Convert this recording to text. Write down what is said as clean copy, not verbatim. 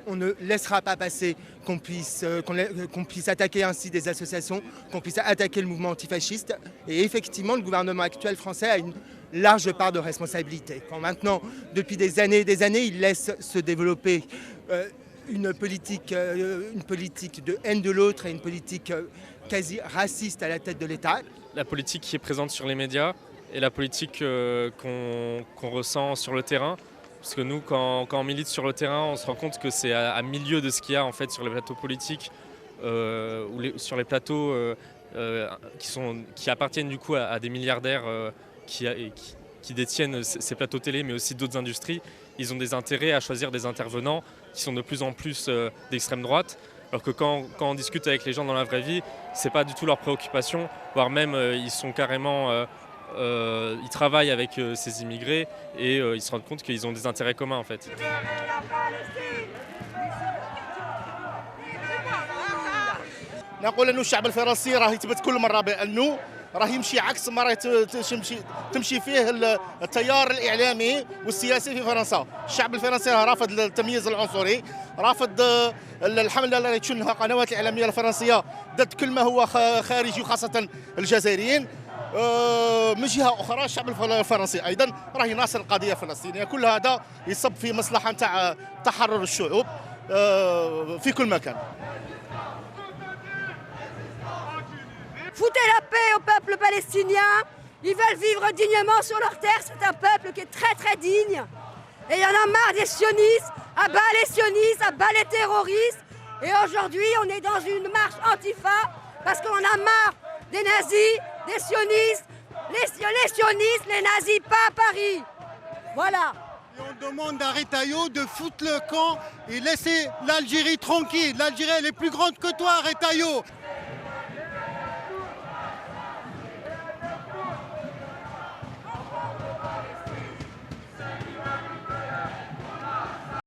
On ne laissera pas passer qu'on puisse attaquer ainsi des associations, qu'on puisse attaquer le mouvement antifasciste. Et effectivement, le gouvernement actuel français a une large part de responsabilité. Quand maintenant, depuis des années, il laisse se développer une politique de haine de l'autre et une politique quasi raciste à la tête de l'État. La politique qui est présente sur les médias et la politique qu'on ressent sur le terrain. Parce que nous, quand on milite sur le terrain, on se rend compte que c'est à milieu de ce qu'il y a en fait sur les plateaux politiques ou sur les plateaux qui appartiennent du coup à des milliardaires qui détiennent ces plateaux télé, mais aussi d'autres industries. Ils ont des intérêts à choisir des intervenants qui sont de plus en plus d'extrême droite. Alors que quand on discute avec les gens dans la vraie vie, c'est pas du tout leur préoccupation, voire même ils sont carrément ils travaillent avec ces immigrés et ils se rendent compte qu'ils ont des intérêts communs en fait. نقول انه الشعب الفرنسي راه يثبت كل مره بانه راه يمشي عكس ما راه تمشي فيه التيار الاعلامي والسياسي في فرنسا. الشعب الفرنسي راه رافض التمييز العنصري، رافض الحمله التي تشنها القنوات الاعلاميه الفرنسيه ضد كل ما هو خارجي وخاصه الجزائريين. من جهه اخرى الشعب الفرنسي ايضا راه يناصر القضيه الفلسطينيه. كل هذا يصب في مصلحه نتاع تحرر الشعوب في كل مكان. Foutez la paix au peuple palestinien. Ils veulent vivre dignement sur leur terre. C'est un peuple qui est très très digne. Et il y en a marre des sionistes. À bas les sionistes, à bas les terroristes. Et aujourd'hui, on est dans une marche antifa parce qu'on a marre des nazis, des sionistes. Les sionistes, les nazis, pas à Paris. Voilà. Et on demande à Retailleau de foutre le camp et laisser l'Algérie tranquille. L'Algérie, elle est plus grande que toi, Retailleau.